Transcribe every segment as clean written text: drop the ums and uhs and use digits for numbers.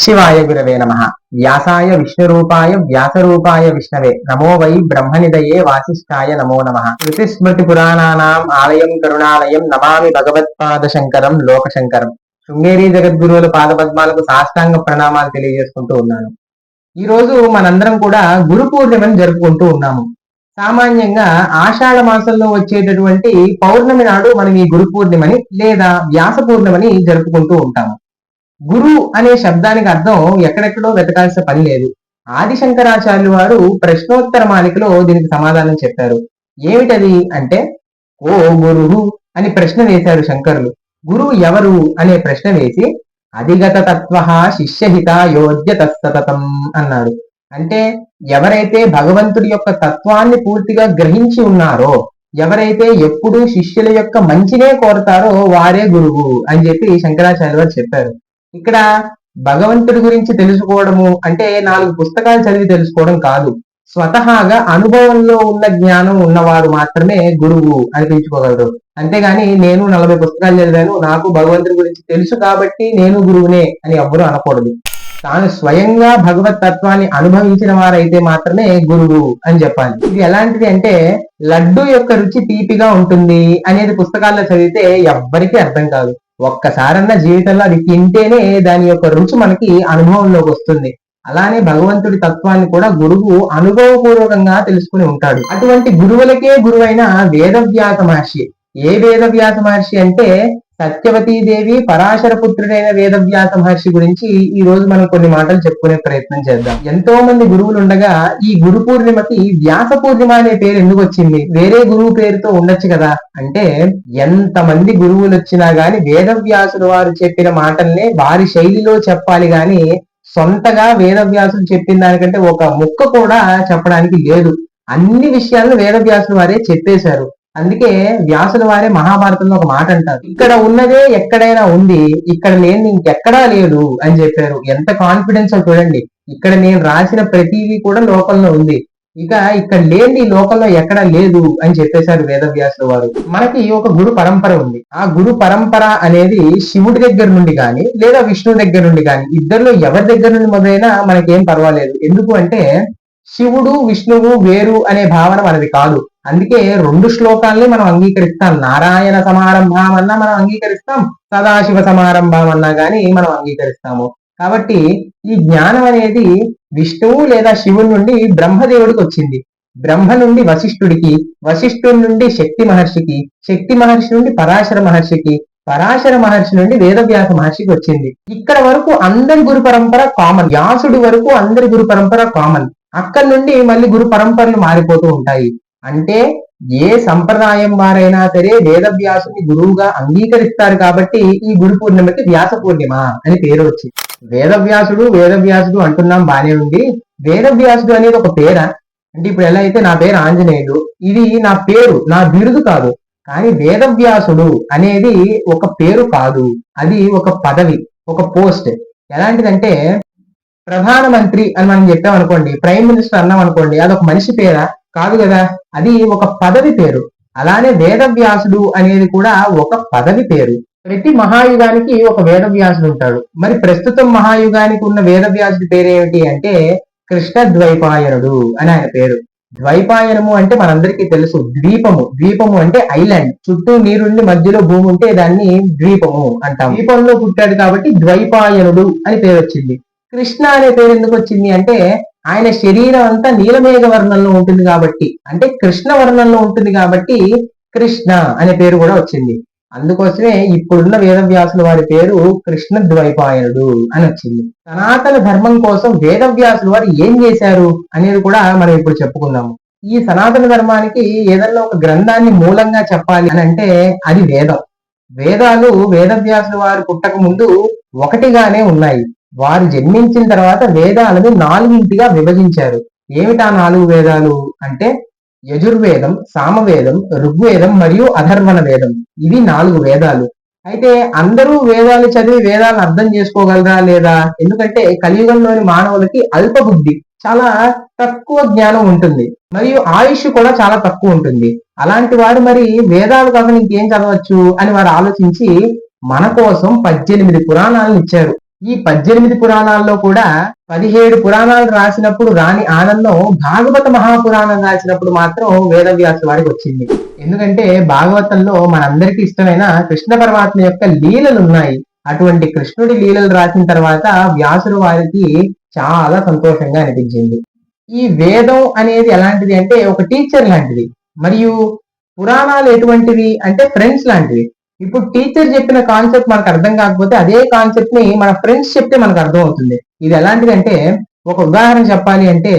శివాయ గురవే నమ. వ్యాసాయ విష్ణురూపాయ వ్యాసరూపాయ విష్ణవే నమో వై బ్రహ్మనిదయే వాసిష్ఠాయ నమో నమ. శృతిస్మృతి పురాణానాం ఆలయం కరుణాలయం నమామి భగవత్పాద శంకరం లోకశంకరం. శృంగేరి జగద్గురువుల పాదపద్మాలకు సాష్టాంగ ప్రణామాలు తెలియజేసుకుంటూ ఉన్నాను. ఈ రోజు మనందరం కూడా గురు పూర్ణిమని జరుపుకుంటూ ఉన్నాము. సామాన్యంగా ఆషాఢ మాసంలో వచ్చేటటువంటి పౌర్ణమి నాడు మనం ఈ గురు పూర్ణిమని లేదా వ్యాస పూర్ణిమని జరుపుకుంటూ ఉంటాము. గురు అనే శబ్దానికి అర్థం ఎక్కడెక్కడో వెతకాల్సిన పని లేదు. ఆది శంకరాచార్యులు వారు ప్రశ్నోత్తర మాలికలో దీనికి సమాధానం చెప్పారు. ఏమిటది అంటే, ఓ గురువు అని ప్రశ్న వేశారు శంకరులు. గురువు ఎవరు అనే ప్రశ్న వేసి అధిగత తత్వ శిష్యహిత యోగ్య తస్తతం అన్నారు. అంటే ఎవరైతే భగవంతుడి యొక్క తత్వాన్ని పూర్తిగా గ్రహించి ఉన్నారో, ఎవరైతే ఎప్పుడూ శిష్యుల యొక్క మంచినే కోరతారో వారే గురువు అని చెప్పి శంకరాచార్య వారు చెప్పారు. ఇక్కడ భగవంతుడి గురించి తెలుసుకోవడము అంటే 4 పుస్తకాలు చదివి తెలుసుకోవడం కాదు. స్వతహాగా అనుభవంలో ఉన్న జ్ఞానం ఉన్నవారు మాత్రమే గురువు అనిపించుకోగలరు. అంతేగాని నేను 40 పుస్తకాలు చదివాను, నాకు భగవంతుడి గురించి తెలుసు కాబట్టి నేను గురువునే అని ఎవ్వరూ అనకూడదు. తాను స్వయంగా భగవత్ తత్వాన్ని అనుభవించిన వారైతే మాత్రమే గురువు అని చెప్పాలి. ఇది ఎలాంటిది అంటే, లడ్డు యొక్క రుచి తీపిగా ఉంటుంది అనేది పుస్తకాల్లో చదివితే ఎవ్వరికీ అర్థం కాదు. ఒక్కసారన్నా జీవితంలో అది తింటేనే దాని యొక్క రుచి మనకి అనుభవంలోకి వస్తుంది. అలానే భగవంతుడి తత్వాన్ని కూడా గురువు అనుభవపూర్వకంగా తెలుసుకుని ఉంటాడు. అటువంటి గురువులకే గురువైన వేదవ్యాస మహర్షి. ఏ వేదవ్యాస మహర్షి అంటే సత్యవతీదేవి పరాశర పుత్రుడైన వేదవ్యాస మహర్షి గురించి ఈ రోజు మనం కొన్ని మాటలు చెప్పుకునే ప్రయత్నం చేద్దాం. ఎంతో మంది గురువులు ఉండగా ఈ గురు పూర్ణిమకి వ్యాస పూర్ణిమ అనే పేరు ఎందుకు వచ్చింది? వేరే గురువు పేరుతో ఉండొచ్చు కదా అంటే, ఎంతమంది గురువులు వచ్చినా గాని వేదవ్యాసుడు వారు చెప్పిన మాటల్నే వారి శైలిలో చెప్పాలి గాని సొంతగా వేదవ్యాసుడు చెప్పిన దానికంటే ఒక ముక్క కూడా చెప్పడానికి లేదు. అన్ని విషయాలను వేదవ్యాసుడు వారే చెప్పేశారు. అందుకే వ్యాసుల వారే మహాభారతంలో ఒక మాట అంటారు, ఇక్కడ ఉన్నదే ఎక్కడైనా ఉంది, ఇక్కడ లేని ఇంకెక్కడా లేదు అని చెప్పారు. ఎంత కాన్ఫిడెన్స్ చూడండి. ఇక్కడ నేను రాసిన ప్రతిదీ కూడా లోకంలో ఉంది, ఇక ఇక్కడ లేని లోకంలో ఎక్కడా లేదు అని చెప్పేశారు వేదవ్యాసుల వారు. మనకి ఒక గురు పరంపర ఉంది. ఆ గురు పరంపర అనేది శివుడి దగ్గర నుండి గాని లేదా విష్ణువు దగ్గర నుండి గాని, ఇద్దరిలో ఎవరి దగ్గర నుండి మొదలైనా మనకేం పర్వాలేదు. ఎందుకు అంటే శివుడు విష్ణువు వేరు అనే భావన మనది కాదు. అందుకే 2 శ్లోకాల్ని మనం అంగీకరిస్తాం. నారాయణ సమారంభం అన్నా మనం అంగీకరిస్తాం, సదాశివ సమారంభం అన్నా గాని మనం అంగీకరిస్తాము. కాబట్టి ఈ జ్ఞానం అనేది విష్ణువు లేదా శివుడి నుండి బ్రహ్మదేవుడికి వచ్చింది, బ్రహ్మ నుండి వశిష్ఠుడికి, వశిష్ఠుడి నుండి శక్తి మహర్షికి, శక్తి మహర్షి నుండి పరాశర మహర్షికి, పరాశర మహర్షి నుండి వేదవ్యాస మహర్షికి వచ్చింది. ఇక్కడ వరకు అందరి గురు పరంపర కామన్. వ్యాసుడి వరకు అందరి గురు పరంపర కామన్. అక్కడి నుండి మళ్ళీ గురు పరంపరలు మారిపోతూ ఉంటాయి. అంటే ఏ సంప్రదాయం వారైనా సరే వేదవ్యాసుని గురువుగా అంగీకరిస్తారు కాబట్టి ఈ గురు పూర్ణిమకి వ్యాస పూర్ణిమ అని పేరు వచ్చింది. వేదవ్యాసుడు అంటున్నాం బానే ఉంది. వేదవ్యాసుడు అనేది ఒక పేరా అంటే, ఇప్పుడు ఎలా అయితే నా పేరు ఆంజనేయుడు, ఇది నా పేరు, నా బిరుదు కాదు. కానీ వేదవ్యాసుడు అనేది ఒక పేరు కాదు, అది ఒక పదవి, ఒక పోస్ట్. ఎలాంటిదంటే, ప్రధానమంత్రి అని మనం చెప్పామనుకోండి, ప్రైమ్ మినిస్టర్ అన్నాం అనుకోండి, అదొక మనిషి పేరా? కాదు కదా, అది ఒక పదవి పేరు. అలానే వేదవ్యాసుడు అనేది కూడా ఒక పదవి పేరు. ప్రతి మహాయుగానికి ఒక వేదవ్యాసుడు ఉంటాడు. మరి ప్రస్తుతం మహాయుగానికి ఉన్న వేదవ్యాసుడి పేరేమిటి అంటే కృష్ణ ద్వైపాయనుడు అని ఆయన పేరు. ద్వైపాయనము అంటే మనందరికీ తెలుసు, ద్వీపము. ద్వీపము అంటే ఐలాండ్, చుట్టూ నీరుండి మధ్యలో భూమి ఉంటే దాన్ని ద్వీపము అంటాం. ద్వీపంలో పుట్టాడు కాబట్టి ద్వైపాయనుడు అని పేరు వచ్చింది. కృష్ణ అనే పేరు ఎందుకు వచ్చింది అంటే, ఆయన శరీరం అంతా నీలమేఘ వర్ణంలో ఉంటుంది కాబట్టి, అంటే కృష్ణ వర్ణంలో ఉంటుంది కాబట్టి కృష్ణ అనే పేరు కూడా వచ్చింది. అందుకోసమే ఇప్పుడున్న వేదవ్యాసుల వారి పేరు కృష్ణ ద్వైపాయనుడు అని వచ్చింది. సనాతన ధర్మం కోసం వేదవ్యాసుల వారు ఏం చేశారు అనేది కూడా మనం ఇప్పుడు చెప్పుకుందాము. ఈ సనాతన ధర్మానికి ఏదన్నా ఒక గ్రంథాన్ని మూలంగా చెప్పాలి అని అంటే అది వేదం. వేదాలు వేదవ్యాసుల వారు పుట్టక ముందు ఒకటిగానే ఉన్నాయి. వారు జన్మించిన తర్వాత వేదాలను 4గా విభజించారు. ఏమిటా 4 వేదాలు అంటే యజుర్వేదం, సామవేదం, ఋగ్వేదం మరియు అథర్వణ వేదం. ఇవి 4 వేదాలు. అయితే అందరూ వేదాలు చదివి వేదాలను అర్థం చేసుకోగలరా లేదా? ఎందుకంటే కలియుగంలోని మానవులకి అల్ప బుద్ధి, చాలా తక్కువ జ్ఞానం ఉంటుంది, మరియు ఆయుష్ కూడా చాలా తక్కువ ఉంటుంది. అలాంటి వారు మరి వేదాలు కాకుండా ఇంకేం చదవచ్చు అని వారు ఆలోచించి మన కోసం 18 పురాణాలను ఇచ్చారు. ఈ 18 పురాణాల్లో కూడా 17 పురాణాలు రాసినప్పుడు రాని ఆనందం భాగవత మహాపురాణం రాసినప్పుడు మాత్రం వేదవ్యాస వారికి వచ్చింది. ఎందుకంటే భాగవతంలో మనందరికీ ఇష్టమైన కృష్ణ పరమాత్మ యొక్క లీలలు ఉన్నాయి. అటువంటి కృష్ణుడి లీలలు రాసిన తర్వాత వ్యాసుడు వారికి చాలా సంతోషంగా అనిపించింది. ఈ వేదం అనేది ఎలాంటిది అంటే ఒక టీచర్ లాంటిది, మరియు పురాణాలు ఎటువంటివి అంటే ఫ్రెండ్స్ లాంటివి. ఇప్పుడు టీచర్ చెప్పిన కాన్సెప్ట్ మనకు అర్థం కాకపోతే అదే కాన్సెప్ట్ ని మన ఫ్రెండ్స్ చెప్తే మనకు అర్థం అవుతుంది. ఇది ఎలాంటిది అంటే, ఒక ఉదాహరణ చెప్పాలి అంటే,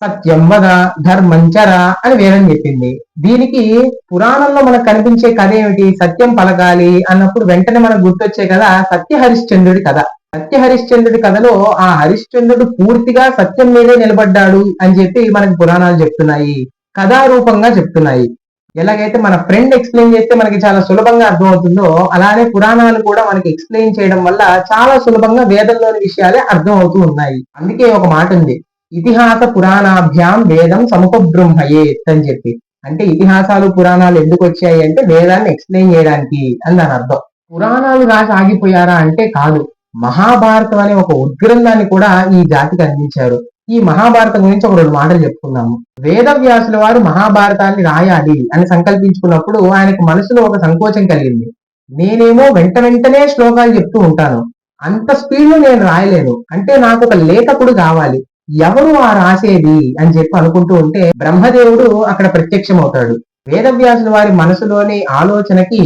సత్యం వద ధర్మం చర అని వేదం చెప్పింది. దీనికి పురాణంలో మనకు కనిపించే కథ ఏమిటి? సత్యం పలకాలి అన్నప్పుడు వెంటనే మనకు గుర్తొచ్చే కథ సత్య హరిశ్చంద్రుడి కథ. సత్య హరిశ్చంద్రుడి కథలో ఆ హరిశ్చంద్రుడు పూర్తిగా సత్యం మీదే నిలబడ్డాడు అని చెప్పి మనకు పురాణాలు చెప్తున్నాయి, కథారూపంగా చెప్తున్నాయి. ఎలాగైతే మన ఫ్రెండ్ ఎక్స్ప్లెయిన్ చేస్తే మనకి చాలా సులభంగా అర్థమవుతుందో, అలానే పురాణాలు కూడా మనకి ఎక్స్ప్లెయిన్ చేయడం వల్ల చాలా సులభంగా వేదంలోని విషయాలే అర్థం అవుతూ ఉన్నాయి. అందుకే ఒక మాట ఉంది, ఇతిహాస పురాణాభ్యాం వేదం సముపబ్రహ్మయేత్ అని చెప్పి. అంటే ఇతిహాసాలు పురాణాలు ఎందుకు వచ్చాయి అంటే వేదాన్ని ఎక్స్ప్లెయిన్ చేయడానికి అని దాని అర్థం. పురాణాలు రాసి ఆగిపోయారా అంటే కాదు, మహాభారతం అనే ఒక ఉద్గ్రంథాన్ని కూడా ఈ జాతికి అందించారు. ఈ మహాభారతం గురించి ఒక 2 మాటలు చెప్పుకుందాము. వేదవ్యాసుల వారు మహాభారతాన్ని రాయాలి అని సంకల్పించుకున్నప్పుడు ఆయనకు మనసులో ఒక సంకోచం కలిగింది. నేనేమో వెంటనే శ్లోకాలు చెప్తూ ఉంటాను, అంత స్పీడ్ లో నేను రాయలేను, అంటే నాకు ఒక లేఖకుడు కావాలి, ఎవరు ఆ రాసేది అని చెప్పి అనుకుంటూ ఉంటే బ్రహ్మదేవుడు అక్కడ ప్రత్యక్షం అవుతాడు. వేదవ్యాసుల వారి మనసులోని ఆలోచనకి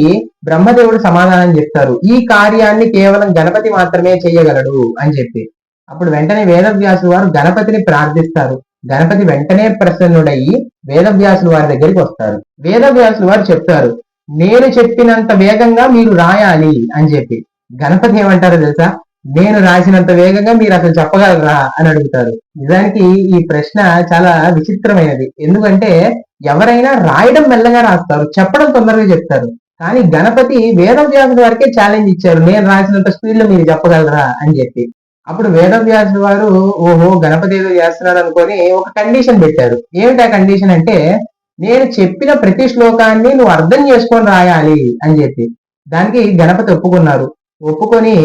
బ్రహ్మదేవుడు సమాధానం చెప్తారు, ఈ కార్యాన్ని కేవలం గణపతి మాత్రమే చేయగలడు అని చెప్పి. అప్పుడు వెంటనే వేదవ్యాసుల వారు గణపతిని ప్రార్థిస్తారు. గణపతి వెంటనే ప్రసన్నుడయ్యి వేదవ్యాసుల వారి దగ్గరికి వస్తారు. వేదవ్యాసుల వారు చెప్తారు, నేను చెప్పినంత వేగంగా మీరు రాయాలి అని చెప్పి. గణపతి ఏమంటారో తెలుసా? నేను రాసినంత వేగంగా మీరు అసలు చెప్పగలరా అని అడుగుతారు. నిజానికి ఈ ప్రశ్న చాలా విచిత్రమైనది. ఎందుకంటే ఎవరైనా రాయడం మెల్లగా రాస్తారు, చెప్పడం తొందరగా చెప్తారు. కానీ గణపతి వేదవ్యాసుల వారికే ఛాలెంజ్ ఇచ్చారు, నేను రాసినంత స్పీడ్ లో మీరు చెప్పగలరా అని చెప్పి. అప్పుడు వేదవ్యాసుల వారు ఓహో గణపతి ఏదో చేస్తున్నాడు అనుకొని ఒక కండిషన్ పెట్టారు. ఏమిటి ఆ కండిషన్ అంటే, నేను చెప్పిన ప్రతి శ్లోకాన్ని నువ్వు అర్థం చేసుకొని రాయాలి అని చెప్పి. దానికి గణపతి ఒప్పుకున్నారు. ఒప్పుకొని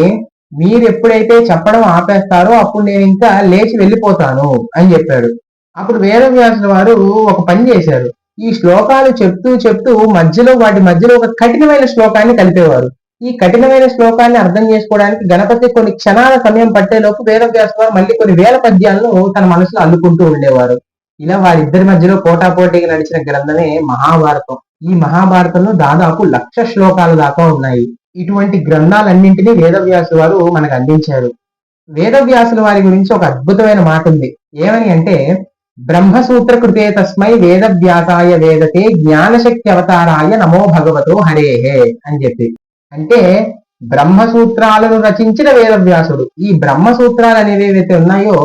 మీరు ఎప్పుడైతే చెప్పడం ఆపేస్తారో అప్పుడు నేను ఇంకా లేచి వెళ్ళిపోతాను అని చెప్పాడు. అప్పుడు వేదవ్యాసుల వారు ఒక పని చేశారు. ఈ శ్లోకాలు చెప్తూ వాటి మధ్యలో ఒక కఠినమైన శ్లోకాన్ని కలిపేవారు. ఈ కఠినమైన శ్లోకాన్ని అర్థం చేసుకోవడానికి గణపతి కొన్ని క్షణాల సమయం పట్టేలోపు వేదవ్యాసుల వారు మళ్ళీ కొన్ని వేల పద్యాలను తన మనసులో అల్లుకుంటూ ఉండేవారు. ఇలా వారిద్దరి మధ్యలో పోటాపోటీగా నడిచిన గ్రంథమే మహాభారతం. ఈ మహాభారతంలో దాదాపు 1,00,000 శ్లోకాల దాకా ఉన్నాయి. ఇటువంటి గ్రంథాలన్నింటినీ వేదవ్యాసుల వారు మనకు అందించారు. వేదవ్యాసుల వారి గురించి ఒక అద్భుతమైన మాట ఉంది. ఏమని అంటే, బ్రహ్మసూత్ర కృతే తస్మై వేదవ్యాసాయ వేదతే జ్ఞానశక్తి అవతారాయ నమో భగవతో హరేహే అని చెప్పి. అంటే బ్రహ్మసూత్రాలను రచించిన వేదవ్యాసుడు. ఈ బ్రహ్మసూత్రాలు అనేవి ఏవైతే ఉన్నాయో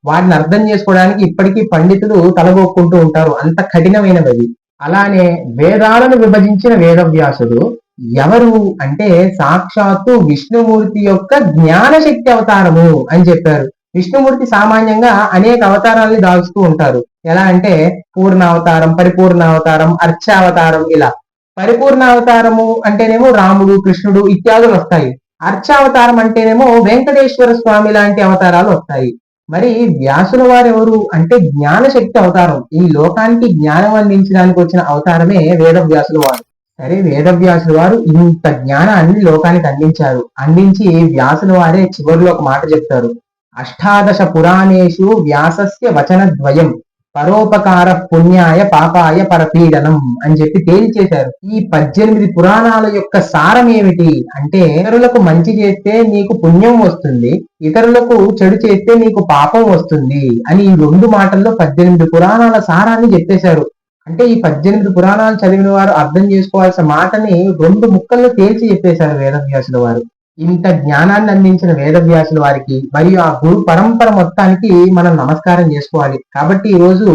వాటిని అర్థం చేసుకోవడానికి ఇప్పటికీ పండితులు తలగొక్కుంటూ ఉంటారు, అంత కఠినమైనవి. అలానే వేదాలను విభజించిన వేదవ్యాసుడు ఎవరు అంటే సాక్షాత్తు విష్ణుమూర్తి యొక్క జ్ఞానశక్తి అవతారము అని చెప్పారు. విష్ణుమూర్తి సామాన్యంగా అనేక అవతారాలని దాల్చుతూ ఉంటారు. ఎలా అంటే పూర్ణావతారం, పరిపూర్ణావతారం, అర్చావతారం. ఇలా పరిపూర్ణావతారము అంటేనేమో రాముడు, కృష్ణుడు ఇత్యాదులు వస్తాయి. అర్చావతారం అంటేనేమో వెంకటేశ్వర స్వామి లాంటి అవతారాలు వస్తాయి. మరి వ్యాసుల వారు ఎవరు అంటే జ్ఞానశక్తి అవతారం. ఈ లోకానికి జ్ఞానం అందించడానికి వచ్చిన అవతారమే వేదవ్యాసుల వారు. సరే, వేదవ్యాసుల వారు ఇంత జ్ఞానాన్ని లోకానికి అందించారు. అందించి వ్యాసుల వారే చివరిలో ఒక మాట చెప్తారు, అష్టాదశ పురాణేషు వ్యాసస్య వచనద్వయం పరోపకార పుణ్యాయ పాపాయ పరపీడనం అని చెప్పి తేల్చేశారు. ఈ 18 పురాణాల యొక్క సారం ఏమిటి అంటే, ఇతరులకు మంచి చేస్తే నీకు పుణ్యం వస్తుంది, ఇతరులకు చెడు చేస్తే నీకు పాపం వస్తుంది అని ఈ 2 మాటల్లో 18 పురాణాల సారాన్ని చెప్పేశారు. అంటే ఈ 18 పురాణాలు చదివిన వారు అర్థం చేసుకోవాల్సిన మాటని 2 ముక్కల్లో తేల్చి చెప్పేశారు వేదవ్యాసుల వారు. ఇంత జ్ఞానాన్ని అందించిన వేదవ్యాసుల వారికి మరియు ఆ గురు పరంపర మొత్తానికి మనం నమస్కారం చేసుకోవాలి. కాబట్టి ఈ రోజు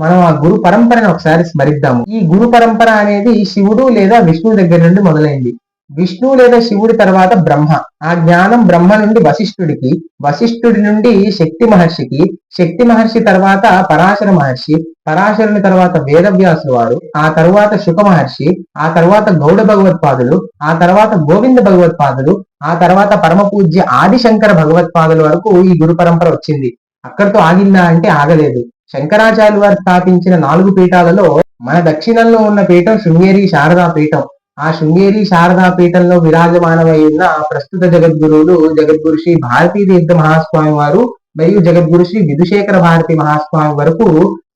మనం ఆ గురు పరంపరను ఒకసారి స్మరిద్దాము. ఈ గురు పరంపర అనేది శివుడు లేదా విష్ణువు దగ్గర నుండి మొదలైంది. విష్ణువు లేదా శివుడి తర్వాత బ్రహ్మ. ఆ జ్ఞానం బ్రహ్మ నుండి వశిష్ఠుడికి, వశిష్ఠుడి నుండి శక్తి మహర్షికి, శక్తి మహర్షి తర్వాత పరాశర మహర్షి, పరాశరుని తర్వాత వేదవ్యాసులు వారు, ఆ తర్వాత శుక మహర్షి, ఆ తర్వాత గౌడ భగవత్పాదులు, ఆ తర్వాత గోవింద భగవత్పాదులు, ఆ తర్వాత పరమ పూజ్య ఆదిశంకర భగవత్పాదుల వరకు ఈ గురు పరంపర వచ్చింది. అక్కడితో ఆగిందా అంటే ఆగలేదు. శంకరాచార్యులు వారు స్థాపించిన 4 పీఠాలలో మన దక్షిణంలో ఉన్న పీఠం శృంగేరి శారదా పీఠం. ఆ శృంగేరి శారదా పీఠంలో విరాజమానమై ఉన్న ప్రస్తుత జగద్గురువులు జగద్గురు శ్రీ భారతీ తీర్థ మహాస్వామి వారు మరియు జగద్గురు శ్రీ విధుశేఖర భారతి మహాస్వామి వరకు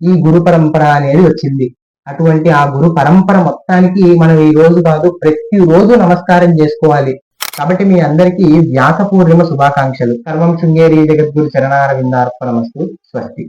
ఈ గురు పరంపర అనేది వచ్చింది. అటువంటి ఆ గురు పరంపర మొత్తానికి మనం ఈ రోజు కాదు ప్రతి రోజు నమస్కారం చేసుకోవాలి. కాబట్టి మీ అందరికీ వ్యాస పూర్ణిమ శుభాకాంక్షలు. సర్వం శృంగేరి జగద్గురు చరణార విందార్పణమస్తు. స్వస్తి.